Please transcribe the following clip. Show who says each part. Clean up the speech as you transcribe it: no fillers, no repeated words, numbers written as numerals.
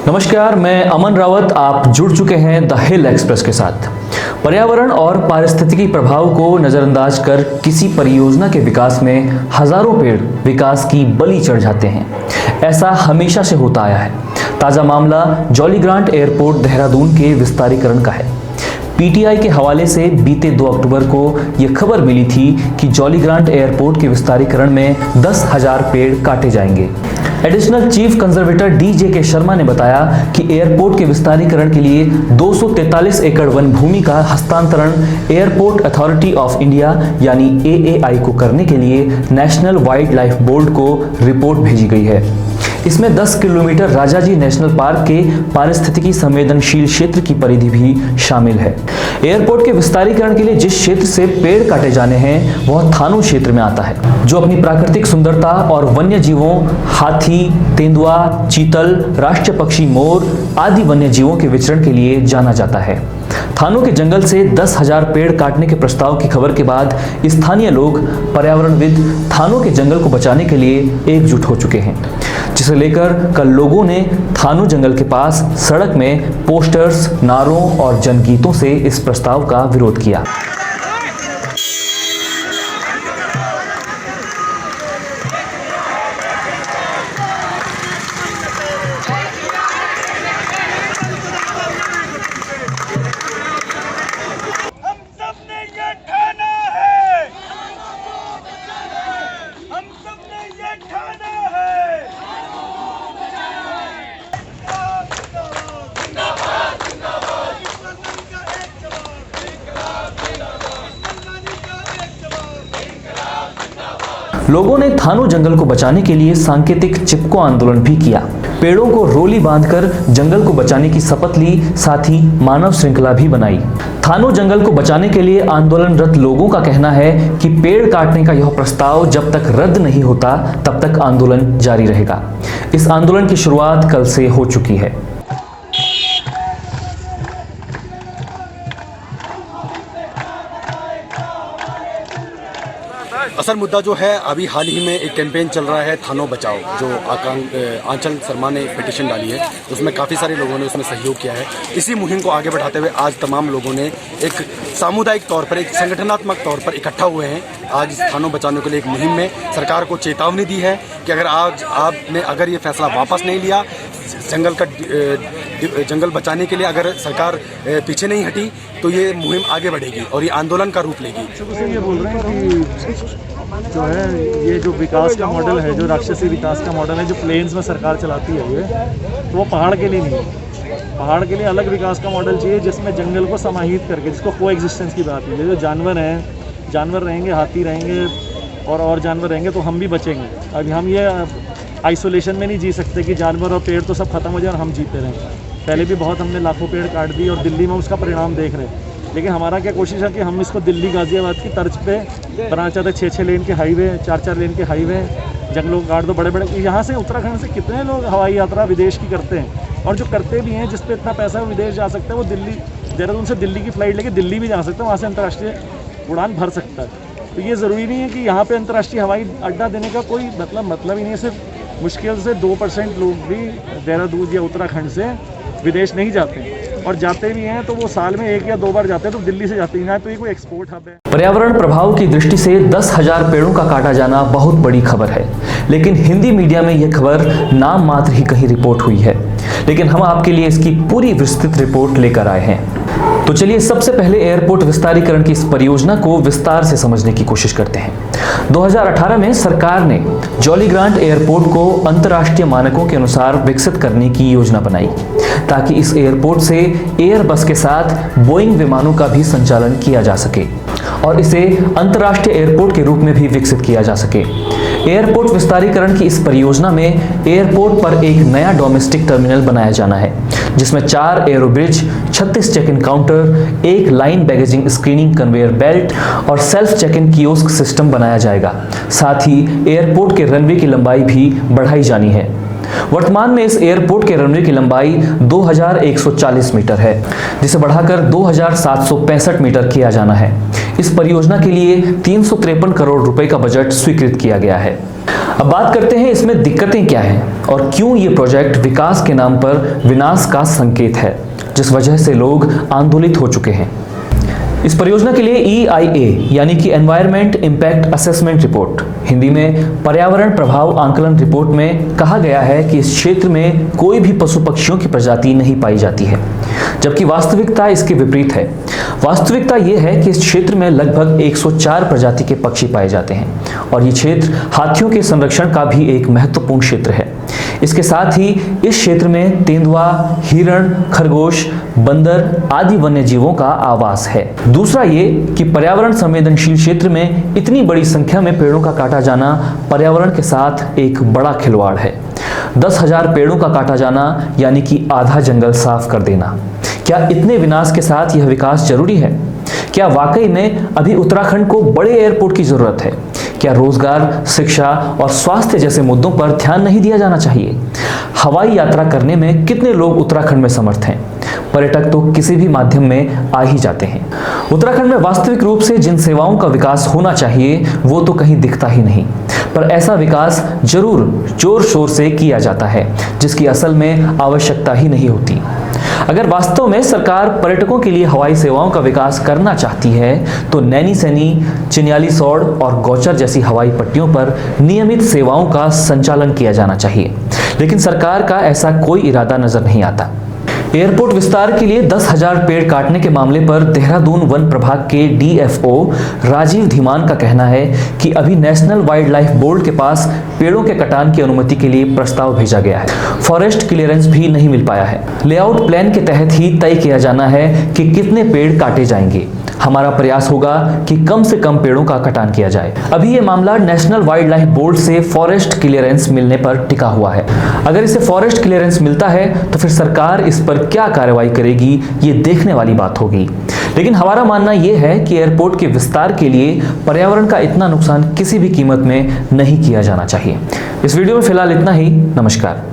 Speaker 1: नमस्कार, मैं अमन रावत। आप जुड़ चुके हैं द हिल एक्सप्रेस के साथ। पर्यावरण और पारिस्थितिकी प्रभाव को नज़रअंदाज कर किसी परियोजना के विकास में हजारों पेड़ विकास की बलि चढ़ जाते हैं। ऐसा हमेशा से होता आया है। ताज़ा मामला जॉली ग्रांट एयरपोर्ट देहरादून के विस्तारीकरण का है। पीटीआई के हवाले से बीते 2 अक्टूबर को यह खबर मिली थी कि जॉली ग्रांट एयरपोर्ट के विस्तारीकरण में 10,000 पेड़ काटे जाएंगे। Additional chief conservator DJK Sharma ने बताया कि एयरपोर्ट के विस्तारीकरण के लिए 243 एकड़ वन भूमि का हस्तांतरण एयरपोर्ट अथॉरिटी ऑफ इंडिया यानी AAI को करने के लिए नेशनल वाइल्ड लाइफ बोर्ड को रिपोर्ट भेजी गई है। इसमें 10 किलोमीटर राजाजी नेशनल पार्क के पारिस्थितिकी संवेदनशील क्षेत्र की परिधि भी शामिल है। एयरपोर्ट के विस्तारीकरण के लिए जिस क्षेत्र से पेड़ काटे जाने हैं वह थानू क्षेत्र में आता है, जो अपनी प्राकृतिक सुंदरता और वन्य जीवों हाथी, तेंदुआ, चीतल, राष्ट्रीय पक्षी मोर आदि वन्य जीवों के विचरण के लिए जाना जाता है। थानों के जंगल से 10,000 पेड़ काटने के प्रस्ताव की खबर के बाद स्थानीय लोग पर्यावरणविद थानों के जंगल को बचाने के लिए एकजुट हो चुके हैं, जिसे लेकर कल लोगों ने थानू जंगल के पास सड़क में पोस्टर्स, नारों और जनगीतों से इस प्रस्ताव का विरोध किया। लोगों ने थानू जंगल को बचाने के लिए सांकेतिक चिपको आंदोलन भी किया। पेड़ों को रोली बांधकर जंगल को बचाने की शपथ ली, साथ ही मानव श्रृंखला भी बनाई। थानू जंगल को बचाने के लिए आंदोलनरत लोगों का कहना है कि पेड़ काटने का यह प्रस्ताव जब तक रद्द नहीं होता तब तक आंदोलन जारी रहेगा। इस आंदोलन की शुरुआत कल से हो चुकी है।
Speaker 2: असल मुद्दा जो है, अभी हाल ही में एक कैंपेन चल रहा है थानों बचाओ, जो आंचल शर्मा ने पिटीशन डाली है, उसमें काफ़ी सारे लोगों ने उसमें सहयोग किया है। इसी मुहिम को आगे बढ़ाते हुए आज तमाम लोगों ने एक सामुदायिक तौर पर, एक संगठनात्मक तौर पर इकट्ठा हुए हैं। आज इस थानों बचाने के लिए एक मुहिम में सरकार को चेतावनी दी है कि अगर आज आपने अगर ये फैसला वापस नहीं लिया, जंगल बचाने के लिए अगर सरकार पीछे नहीं हटी, तो ये मुहिम आगे बढ़ेगी और ये आंदोलन का रूप लेगी।
Speaker 3: ये बोल रहे हैं कि जो है ये जो विकास का मॉडल है, जो राक्षसी विकास का मॉडल है, जो प्लेन्स में सरकार चलाती है ये, तो वो पहाड़ के लिए नहीं है। पहाड़ के लिए अलग विकास का मॉडल चाहिए जिसमें जंगल को समाहित करके, जिसको को एग्जिस्टेंस की बात है। जो जानवर हैं, जानवर रहेंगे, हाथी रहेंगे और जानवर रहेंगे तो हम भी बचेंगे। अभी हम ये आइसोलेशन में नहीं जी सकते कि जानवर और पेड़ तो सब खत्म हो जाए और हम जीते रहें। पहले भी बहुत हमने लाखों पेड़ काट दिए और दिल्ली में उसका परिणाम देख रहे हैं। लेकिन हमारा क्या कोशिश है कि हम इसको दिल्ली गाज़ियाबाद की तर्ज पे बनाना चाहते हैं। 6-6 लेन के हाईवे, 4-4 लेन के हाईवे, जंगलों को काट दो बड़े बड़े। यहाँ से उत्तराखंड से कितने लोग हवाई यात्रा विदेश की करते हैं, और जो करते भी हैं, जिस पे इतना पैसा है विदेश जा सकता है, वो दिल्ली, देहरादून से दिल्ली की फ़्लाइट लेके दिल्ली भी जा सकता है, वहाँ से अंतर्राष्ट्रीय उड़ान भर सकता है। तो ये ज़रूरी नहीं है कि यहाँ पे अंतर्राष्ट्रीय हवाई अड्डा देने का कोई मतलब ही नहीं है। सिर्फ मुश्किल से 2% लोग भी देहरादून या उत्तराखंड से विदेश नहीं जाते हैं, और जाते भी हैं तो वो साल में 1 या 2 बार जाते हैं, तो दिल्ली से जाते हैं। तो ये कोई एक्सपोर्ट हब है।
Speaker 1: पर्यावरण प्रभाव की दृष्टि से 10,000 पेड़ों का काटा जाना बहुत बड़ी खबर है, लेकिन हिंदी मीडिया में यह खबर नाम मात्र ही कहीं रिपोर्ट हुई है। लेकिन हम आपके लिए इसकी पूरी विस्तृत रिपोर्ट लेकर आए हैं। तो चलिए सबसे पहले एयरपोर्ट विस्तारीकरण की इस परियोजना को विस्तार से समझने की कोशिश करते हैं। 2018 में सरकार ने जॉली ग्रांट एयरपोर्ट को अंतर्राष्ट्रीय मानकों के अनुसार विकसित करने की योजना बनाई, ताकि इस एयरपोर्ट से एयरबस के साथ बोइंग विमानों का भी संचालन किया जा सके और इसे अंतर्राष्ट्रीय एयरपोर्ट के रूप में भी विकसित किया जा सके। एयरपोर्ट विस्तारीकरण की इस परियोजना में एयरपोर्ट पर एक नया डोमेस्टिक टर्मिनल बनाया जाना है, जिसमें 4 aero bridge, 36 check in counter, 1 line baggage screening conveyor belt और self check in kiosk system बनाया जाएगा। साथ ही एयरपोर्ट के रनवे की लंबाई भी बढ़ाई जानी है। वर्तमान में इस एयरपोर्ट के रनवे की लंबाई 2140 मीटर है, जिसे बढ़ाकर 2765 मीटर किया जाना है। इस परियोजना के लिए 353 करोड़ रुपए का बजट स्वीकृत किया गया है। अब बात करते हैं इसमें दिक्कतें क्या हैं और क्यों ये प्रोजेक्ट विकास के नाम पर विनाश का संकेत है, जिस वजह से लोग आंदोलित हो चुके हैं। इस परियोजना के लिए EIA यानी कि environment impact assessment report, Hindi में पर्यावरण प्रभाव आंकलन रिपोर्ट में कहा गया है कि इस क्षेत्र में कोई भी पशु पक्षियों की प्रजाति नहीं पाई जाती है, जबकि वास्तविकता इसके विपरीत है। वास्तविकता यह है कि इस क्षेत्र में लगभग 104 प्रजाति के पक्षी पाए जाते हैं और ये क्षेत्र हाथियों के संरक्षण का भी एक महत्वपूर्ण क्षेत्र है। इसके साथ ही इस क्षेत्र में तेंदुआ, हिरण, खरगोश, बंदर आदि वन्य जीवों का आवास है। दूसरा ये कि पर्यावरण संवेदनशील क्षेत्र में इतनी बड़ी संख्या में पेड़ों का काटा जाना पर्यावरण के साथ एक बड़ा खिलवाड़ है। 10,000 पेड़ों का काटा जाना यानी कि आधा जंगल साफ कर देना। क्या इतने विनाश के साथ यह विकास जरूरी है? क्या वाकई में अभी उत्तराखंड को बड़े एयरपोर्ट की जरूरत है? क्या रोजगार, शिक्षा और स्वास्थ्य जैसे मुद्दों पर ध्यान नहीं दिया जाना चाहिए? हवाई यात्रा करने में कितने लोग उत्तराखंड में समर्थ हैं? पर्यटक तो किसी भी माध्यम में आ ही जाते हैं। उत्तराखंड में वास्तविक रूप से जिन सेवाओं का विकास होना चाहिए वो तो कहीं दिखता ही नहीं, पर ऐसा विकास जरूर जोर शोर से किया जाता है जिसकी असल में आवश्यकता ही नहीं होती। अगर वास्तव में सरकार पर्यटकों के लिए हवाई सेवाओं का विकास करना चाहती है तो नैनीसैनी, चिन्यालीसौड़ और गौचर जैसी हवाई पट्टियों पर नियमित सेवाओं का संचालन किया जाना चाहिए, लेकिन सरकार का ऐसा कोई इरादा नजर नहीं आता। एयरपोर्ट विस्तार के लिए 10,000 पेड़ काटने के मामले पर देहरादून वन प्रभाग के DFO राजीव धीमान का कहना है कि अभी नेशनल वाइल्ड लाइफ बोर्ड के पास पेड़ों के कटान की अनुमति के लिए प्रस्ताव भेजा गया है। फॉरेस्ट क्लियरेंस भी नहीं मिल पाया है। लेआउट प्लान के तहत ही तय किया जाना है कि कितने पेड़ काटे जाएंगे। हमारा प्रयास होगा कि कम से कम पेड़ों का कटान किया जाए। अभी ये मामला नेशनल वाइल्ड लाइफ बोर्ड से फॉरेस्ट क्लियरेंस मिलने पर टिका हुआ है। अगर इसे फॉरेस्ट क्लियरेंस मिलता है तो फिर सरकार इस पर क्या कार्रवाई करेगी ये देखने वाली बात होगी। लेकिन हमारा मानना यह है कि एयरपोर्ट के विस्तार के लिए पर्यावरण का इतना नुकसान किसी भी कीमत में नहीं किया जाना चाहिए। इस वीडियो में फिलहाल इतना ही। नमस्कार।